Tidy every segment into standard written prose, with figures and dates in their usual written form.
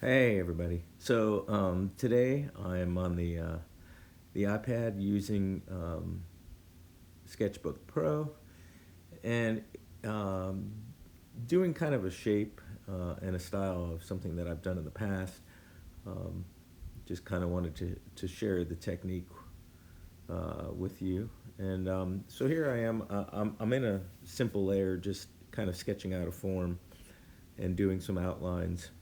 Hey everybody. Today I'm on the iPad using Sketchbook Pro and um, doing kind of a shape and a style of something that I've done in the past. Um, just kind of wanted to share the technique with you. And here I am. I'm in a simple layer, just kind of sketching out a form and doing some outlines.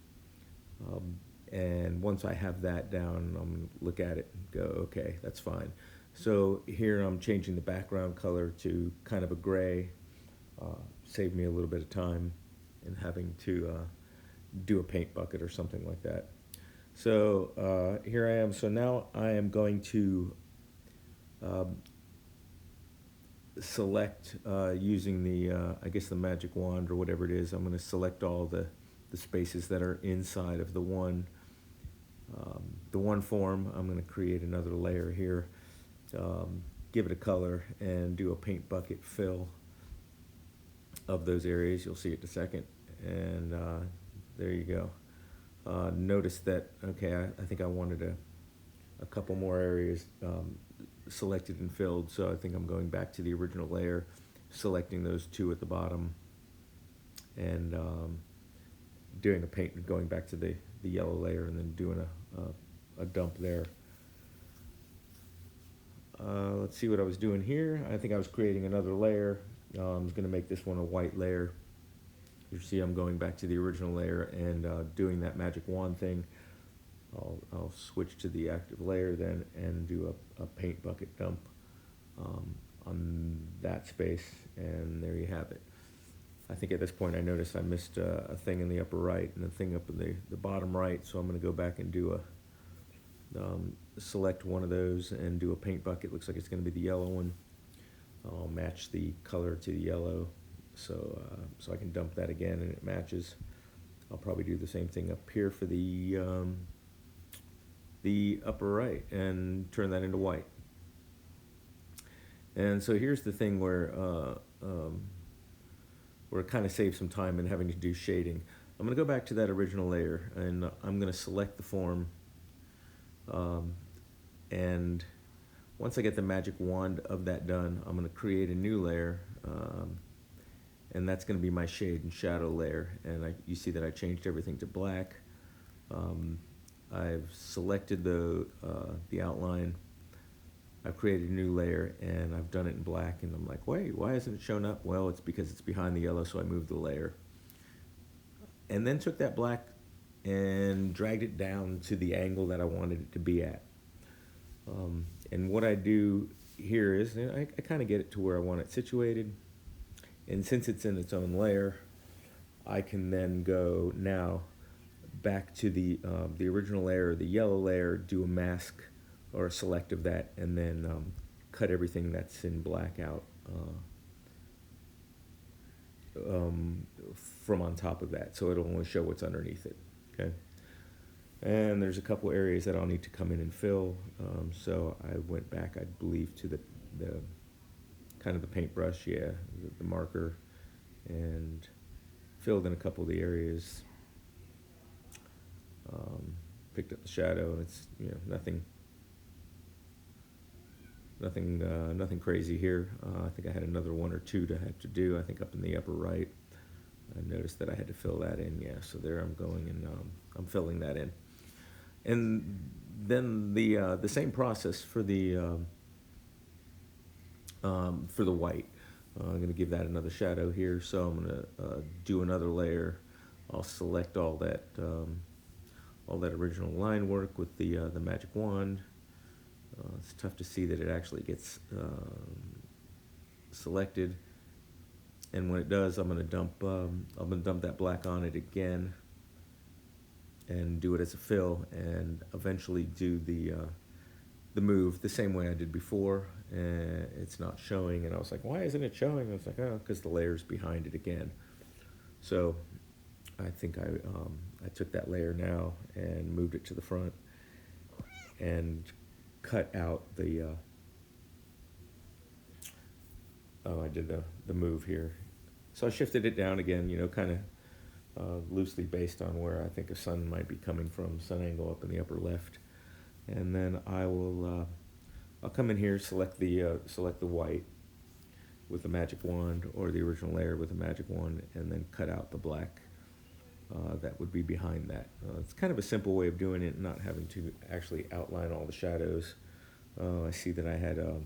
Um, and once I have that down, I'm going to look at it and go, okay, that's fine. So here I'm changing the background color to kind of a gray. Save me a little bit of time in having to do a paint bucket or something like that. Here I am. So now I am going to um, select using I guess the magic wand or whatever it is. I'm going to select all the spaces that are inside of the one form. I'm going to create another layer here, give it a color, and do a paint bucket fill of those areas. You'll see it in a second. And there you go. Notice that, okay, I think I wanted a couple more areas selected and filled, so I think I'm going back to the original layer, selecting those two at the bottom, and doing a paint, going back to the yellow layer, and then doing a dump there. Let's see what I was doing here. I think I was creating another layer. I was going to make this one a white layer. You see I'm going back to the original layer and doing that magic wand thing. I'll switch to the active layer then and do a paint bucket dump on that space, and there you have it. I think at this point I noticed I missed a thing in the upper right and a thing up in the bottom right, so I'm going to go back and do select one of those and do a paint bucket. Looks like it's going to be the yellow one. I'll match the color to the yellow, so I can dump that again and it matches. I'll probably do the same thing up here for the upper right and turn that into white. And so here's the thing where it kind of saves some time in having to do shading. I'm going to go back to that original layer and I'm going to select the form. And once I get the magic wand of that done, I'm going to create a new layer. And that's going to be my shade and shadow layer. And you see that I changed everything to black. I've selected the outline. I've created a new layer and I've done it in black, and I'm like, wait, why hasn't it shown up? Well, it's because it's behind the yellow, so I moved the layer. And then took that black and dragged it down to the angle that I wanted it to be at. And what I do here is I kind of get it to where I want it situated. And since it's in its own layer, I can then go now back to the original layer, the yellow layer, do a mask or a select of that, and then cut everything that's in black out from on top of that, so it'll only show what's underneath it. Okay. And there's a couple areas that I'll need to come in and fill. So I went back, I believe, to the kind of the paintbrush, the marker, and filled in a couple of the areas. Picked up the shadow, and it's nothing crazy here. I think I had another one or two to have to do. I think up in the upper right, I noticed that I had to fill that in. Yeah, so there I'm going and I'm filling that in. And then the same process for the white. I'm going to give that another shadow here, so I'm going to do another layer. I'll select all that original line work with the magic wand. It's tough to see that it actually gets selected, and when it does, I'm going to dump that black on it again and do it as a fill, and eventually do the move the same way I did before. And it's not showing, and I was like, why isn't it showing? I was like, oh, because the layer's behind it again. So I think I took that layer now and moved it to the front and cut out I did the move here. So I shifted it down again, kind loosely based on where I think a sun might be coming from, sun angle up in the upper left. And then I'll come in here, select the white with the magic wand, or the original layer with the magic wand, and then cut out the black that would be behind that. It's kind of a simple way of doing it, not having to actually outline all the shadows. I see that I had a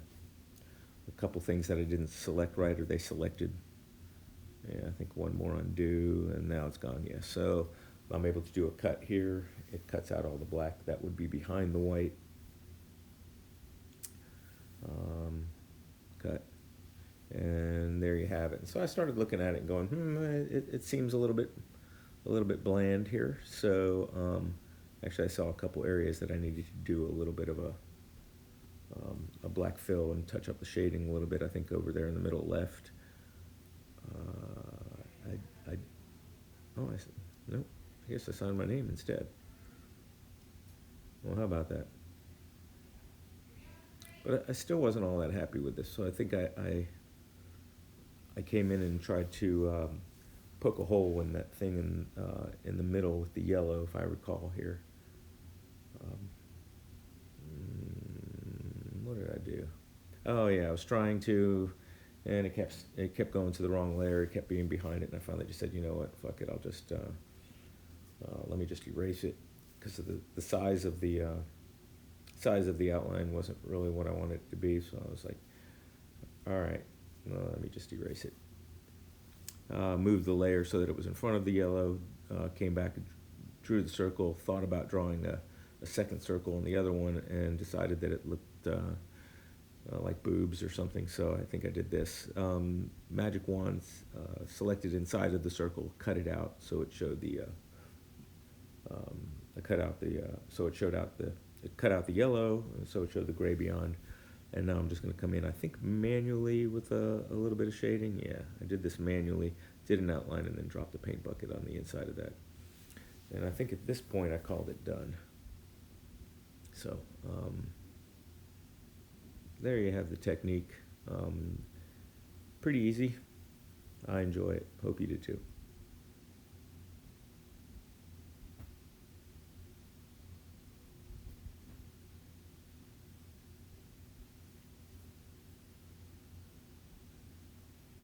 couple things that I didn't select right, or they selected. Yeah, I think one more undo, and now it's gone. Yeah, so I'm able to do a cut here. It cuts out all the black that would be behind the white. Cut, and there you have it. And so I started looking at it and going, it seems a little bit bland here. So actually, I saw a couple areas that I needed to do a little bit of a black fill and touch up the shading a little bit. I think over there in the middle left. Nope. I guess I signed my name instead. Well, how about that? But I still wasn't all that happy with this, so I think I came in and tried to poke a hole in that thing in the middle with the yellow, if I recall here. What did I do? Oh yeah, I was trying to, and it kept going to the wrong layer. It kept being behind it, and I finally just said, you know what, fuck it, I'll just let me just erase it, because of the size of the outline wasn't really what I wanted it to be. So I was like, all right, well, let me just erase it. Moved the layer so that it was in front of the yellow. Came back, drew the circle. Thought about drawing a second circle on the other one, and decided that it looked like boobs or something, so I think I did this. Magic wand, selected inside of the circle, cut it out so it showed it cut out the yellow, so it showed the gray beyond. And now I'm just going to come in, I think manually with a little bit of shading. Yeah, I did this manually, did an outline, and then dropped the paint bucket on the inside of that. And I think at this point I called it done. So there you have the technique. Pretty easy. I enjoy it. Hope you do too.